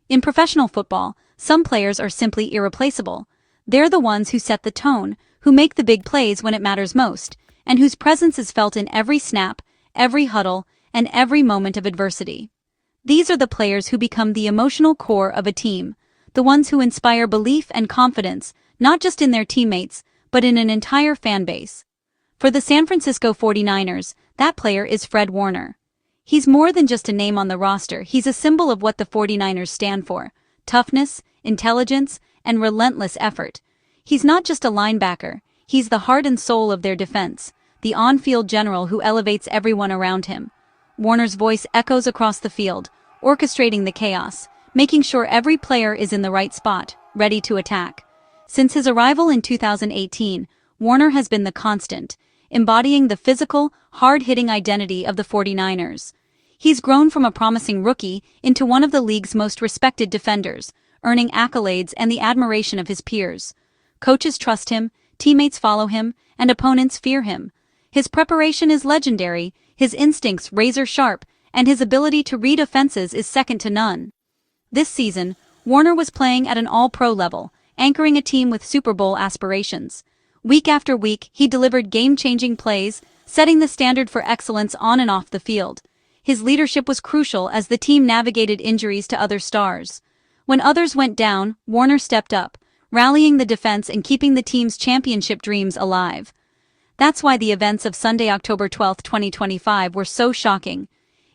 In professional football, some players are simply irreplaceable. They're the ones who set the tone, who make the big plays when it matters most, and whose presence is felt in every snap, every huddle, and every moment of adversity. These are the players who become the emotional core of a team, the ones who inspire belief and confidence, not just in their teammates, but in an entire fan base. For the San Francisco 49ers, that player is Fred Warner. He's more than just a name on the roster, he's a symbol of what the 49ers stand for: toughness, intelligence, and relentless effort. He's not just a linebacker, he's the heart and soul of their defense, the on-field general who elevates everyone around him. Warner's voice echoes across the field, orchestrating the chaos, making sure every player is in the right spot, ready to attack. Since his arrival in 2018, Warner has been the constant, embodying the physical, hard-hitting identity of the 49ers. He's grown from a promising rookie into one of the league's most respected defenders, earning accolades and the admiration of his peers. Coaches trust him, teammates follow him, and opponents fear him. His preparation is legendary, his instincts razor-sharp, and his ability to read offenses is second to none. This season, Warner was playing at an all-pro level, anchoring a team with Super Bowl aspirations. Week after week, he delivered game-changing plays, setting the standard for excellence on and off the field. His leadership was crucial as the team navigated injuries to other stars. When others went down, Warner stepped up, rallying the defense and keeping the team's championship dreams alive. That's why the events of Sunday, October 12, 2025 were so shocking.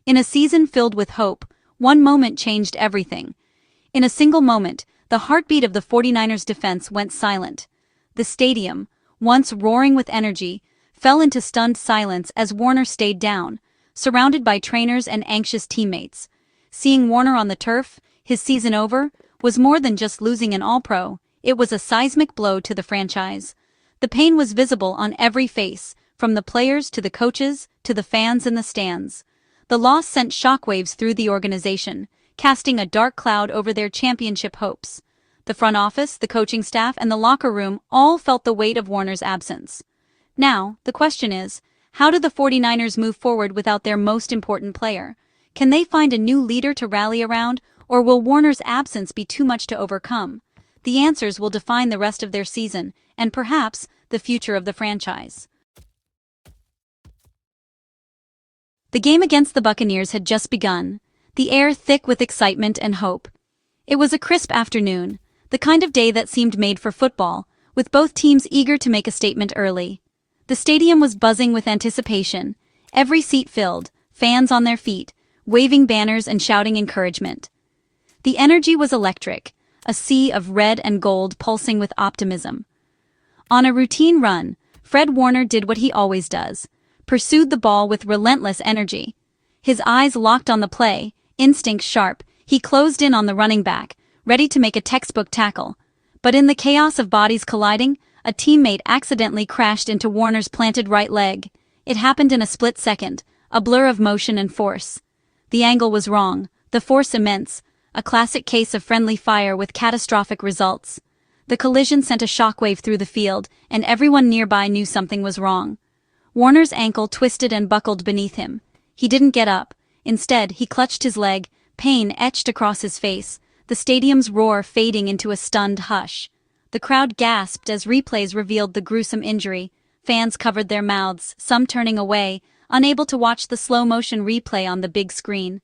In a season filled with hope, one moment changed everything. In a single moment, the heartbeat of the 49ers defense went silent. The stadium, once roaring with energy, fell into stunned silence as Warner stayed down, surrounded by trainers and anxious teammates. Seeing Warner on the turf, his season over, was more than just losing an All-Pro, it was a seismic blow to the franchise. The pain was visible on every face, from the players to the coaches to the fans in the stands. The loss sent shockwaves through the organization, casting a dark cloud over their championship hopes. The front office, the coaching staff, and the locker room all felt the weight of Warner's absence. Now, the question is, how do the 49ers move forward without their most important player? Can they find a new leader to rally around, or will Warner's absence be too much to overcome? The answers will define the rest of their season, and perhaps the future of the franchise. The game against the Buccaneers had just begun, the air thick with excitement and hope. It was a crisp afternoon, the kind of day that seemed made for football, with both teams eager to make a statement early. The stadium was buzzing with anticipation, every seat filled, fans on their feet, waving banners and shouting encouragement. The energy was electric, a sea of red and gold pulsing with optimism. On a routine run, Fred Warner did what he always does, pursued the ball with relentless energy. His eyes locked on the play, instincts sharp, he closed in on the running back, ready to make a textbook tackle. But in the chaos of bodies colliding, a teammate accidentally crashed into Warner's planted right leg. It happened in a split second, a blur of motion and force. The angle was wrong, the force immense, a classic case of friendly fire with catastrophic results. The collision sent a shockwave through the field, and everyone nearby knew something was wrong. Warner's ankle twisted and buckled beneath him. He didn't get up. Instead, he clutched his leg, pain etched across his face, the stadium's roar fading into a stunned hush. The crowd gasped as replays revealed the gruesome injury. Fans covered their mouths, some turning away, unable to watch the slow-motion replay on the big screen.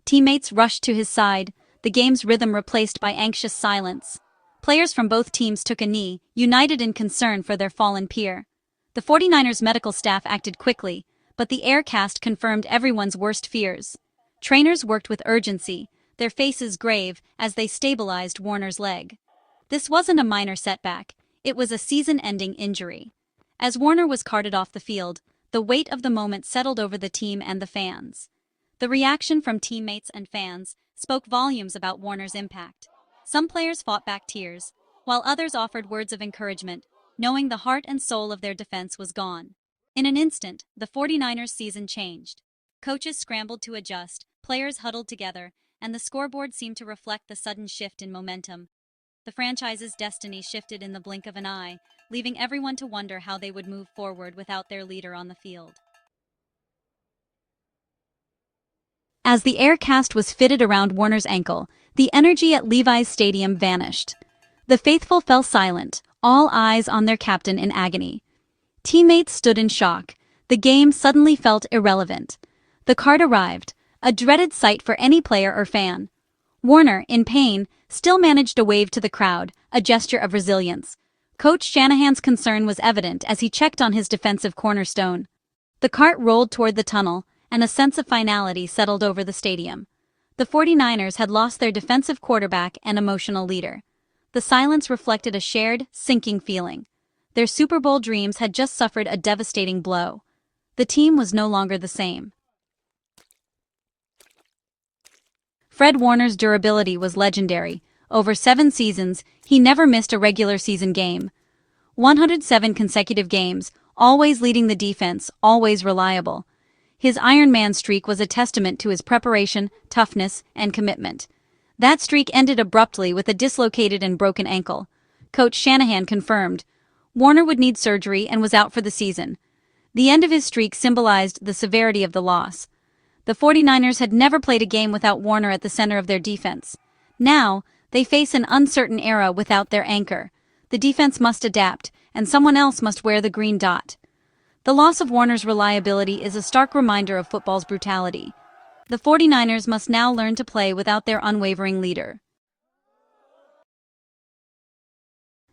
Teammates rushed to his side, the game's rhythm replaced by anxious silence. Players from both teams took a knee, united in concern for their fallen peer. The 49ers medical staff acted quickly, but the aircast confirmed everyone's worst fears. Trainers worked with urgency, their faces grave as they stabilized Warner's leg. This wasn't a minor setback, it was a season-ending injury. As Warner was carted off the field, the weight of the moment settled over the team and the fans. The reaction from teammates and fans spoke volumes about Warner's impact. Some players fought back tears, while others offered words of encouragement, knowing the heart and soul of their defense was gone. In an instant, the 49ers season changed. Coaches scrambled to adjust, players huddled together, and the scoreboard seemed to reflect the sudden shift in momentum. The franchise's destiny shifted in the blink of an eye, leaving everyone to wonder how they would move forward without their leader on the field. As the air cast was fitted around Warner's ankle, The energy at Levi's Stadium vanished. The faithful fell silent, all eyes on their captain in agony. Teammates stood in shock. The game suddenly felt irrelevant. The card arrived, a dreaded sight for any player or fan. Warner, in pain, still managed a wave to the crowd, a gesture of resilience. Coach Shanahan's concern was evident as he checked on his defensive cornerstone. The cart rolled toward the tunnel, and a sense of finality settled over the stadium. The 49ers had lost their defensive quarterback and emotional leader. The silence reflected a shared, sinking feeling. Their Super Bowl dreams had just suffered a devastating blow. The team was no longer the same. Fred Warner's durability was legendary. Over 7 seasons, he never missed a regular season game. 107 consecutive games, always leading the defense, always reliable. His Iron Man streak was a testament to his preparation, toughness, and commitment. That streak ended abruptly with a dislocated and broken ankle. Coach Shanahan confirmed Warner would need surgery and was out for the season. The end of his streak symbolized the severity of the loss. The 49ers had never played a game without Warner at the center of their defense. Now, they face an uncertain era without their anchor. The defense must adapt, and someone else must wear the green dot. The loss of Warner's reliability is a stark reminder of football's brutality. The 49ers must now learn to play without their unwavering leader.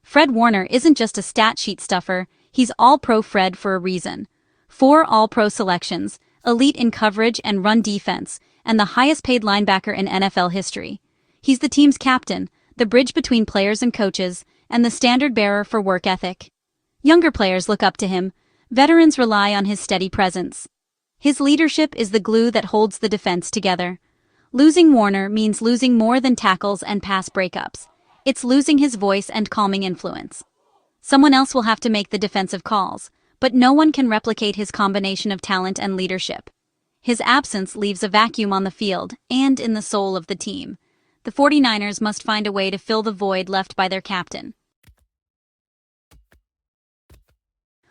Fred Warner isn't just a stat sheet stuffer, he's All-Pro Fred for a reason. 4 All-Pro selections, elite in coverage and run defense, and the highest-paid linebacker in NFL history. He's the team's captain, the bridge between players and coaches, and the standard-bearer for work ethic. Younger players look up to him. Veterans rely on his steady presence. His leadership is the glue that holds the defense together. Losing Warner means losing more than tackles and pass breakups. It's losing his voice and calming influence. Someone else will have to make the defensive calls, but no one can replicate his combination of talent and leadership. His absence leaves a vacuum on the field and in the soul of the team. The 49ers must find a way to fill the void left by their captain.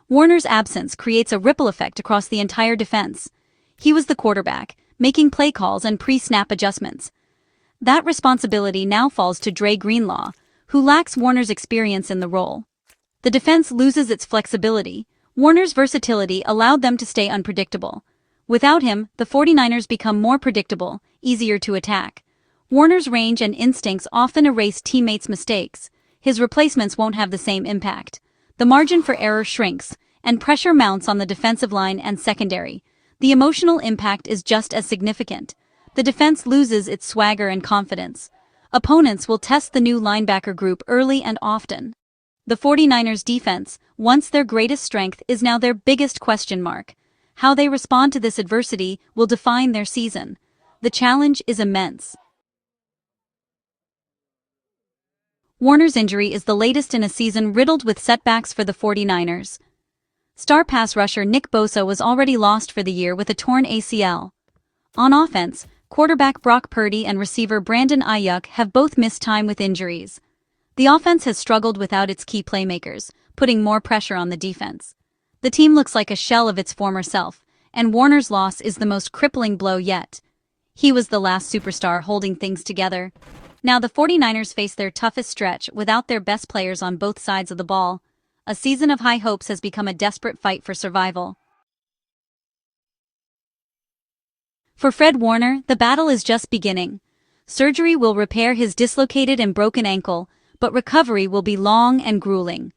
Warner's absence creates a ripple effect across the entire defense. He was the quarterback, making play calls and pre-snap adjustments. That responsibility now falls to Dre Greenlaw, who lacks Warner's experience in the role. The defense loses its flexibility. Warner's versatility allowed them to stay unpredictable. Without him, the 49ers become more predictable, easier to attack. Warner's range and instincts often erase teammates' mistakes. His replacements won't have the same impact. The margin for error shrinks, and pressure mounts on the defensive line and secondary. The emotional impact is just as significant. The defense loses its swagger and confidence. Opponents will test the new linebacker group early and often. The 49ers' defense, once their greatest strength, is now their biggest question mark. How they respond to this adversity will define their season. The challenge is immense. Warner's injury is the latest in a season riddled with setbacks for the 49ers. Star pass rusher Nick Bosa was already lost for the year with a torn ACL. On offense, quarterback Brock Purdy and receiver Brandon Ayuk have both missed time with injuries. The offense has struggled without its key playmakers, putting more pressure on the defense. The team looks like a shell of its former self, and Warner's loss is the most crippling blow yet. He was the last superstar holding things together. Now the 49ers face their toughest stretch without their best players on both sides of the ball. A season of high hopes has become a desperate fight for survival. For Fred Warner, the battle is just beginning. Surgery will repair his dislocated and broken ankle, but recovery will be long and grueling.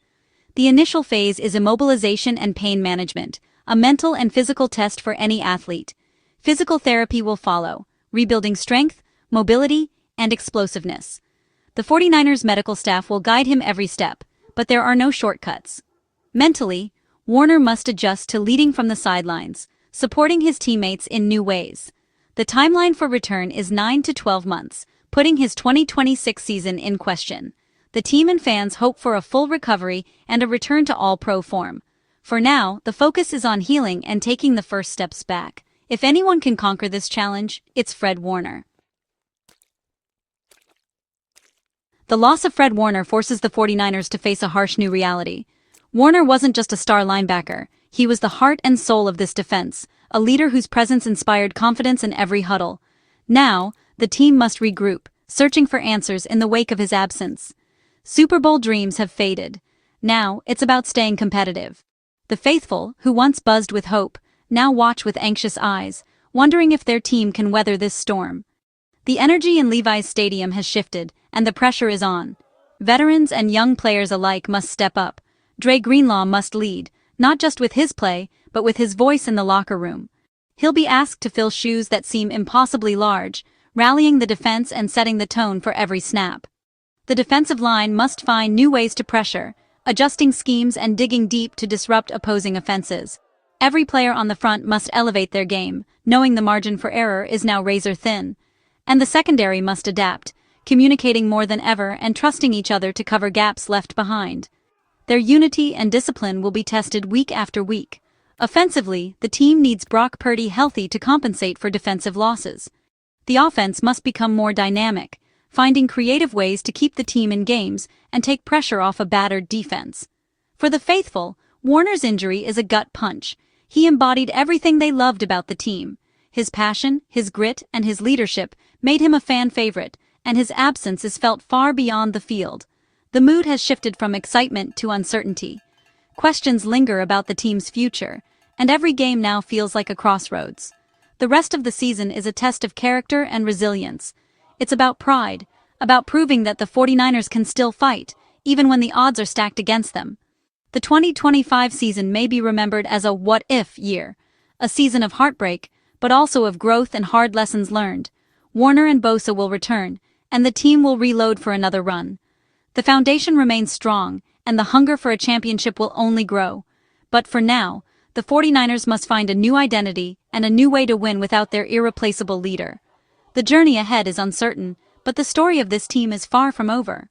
The initial phase is immobilization and pain management, a mental and physical test for any athlete. Physical therapy will follow, rebuilding strength, mobility, and explosiveness. The 49ers medical staff will guide him every step, but there are no shortcuts. Mentally, Warner must adjust to leading from the sidelines, supporting his teammates in new ways. The timeline for return is 9 to 12 months, putting his 2026 season in question. The team and fans hope for a full recovery and a return to all-pro form. For now, the focus is on healing and taking the first steps back. If anyone can conquer this challenge, it's Fred Warner. The loss of Fred Warner forces the 49ers to face a harsh new reality. Warner wasn't just a star linebacker, he was the heart and soul of this defense, a leader whose presence inspired confidence in every huddle. Now, the team must regroup, searching for answers in the wake of his absence. Super Bowl dreams have faded. Now, it's about staying competitive. The faithful, who once buzzed with hope, now watch with anxious eyes, wondering if their team can weather this storm. The energy in Levi's Stadium has shifted, and the pressure is on. Veterans and young players alike must step up. Dre Greenlaw must lead, not just with his play, but with his voice in the locker room. He'll be asked to fill shoes that seem impossibly large, rallying the defense and setting the tone for every snap. The defensive line must find new ways to pressure, adjusting schemes and digging deep to disrupt opposing offenses. Every player on the front must elevate their game, knowing the margin for error is now razor thin. And the secondary must adapt, communicating more than ever and trusting each other to cover gaps left behind. Their unity and discipline will be tested week after week. Offensively, the team needs Brock Purdy healthy to compensate for defensive losses. The offense must become more dynamic, finding creative ways to keep the team in games and take pressure off a battered defense. For the faithful, Warner's injury is a gut punch. He embodied everything they loved about the team. His passion, his grit, and his leadership made him a fan favorite, and his absence is felt far beyond the field. The mood has shifted from excitement to uncertainty. Questions linger about the team's future, and every game now feels like a crossroads. The rest of the season is a test of character and resilience. It's about pride, about proving that the 49ers can still fight, even when the odds are stacked against them. The 2025 season may be remembered as a what-if year, a season of heartbreak, but also of growth and hard lessons learned. Warner and Bosa will return, and the team will reload for another run. The foundation remains strong, and the hunger for a championship will only grow. But for now, the 49ers must find a new identity and a new way to win without their irreplaceable leader. The journey ahead is uncertain, but the story of this team is far from over.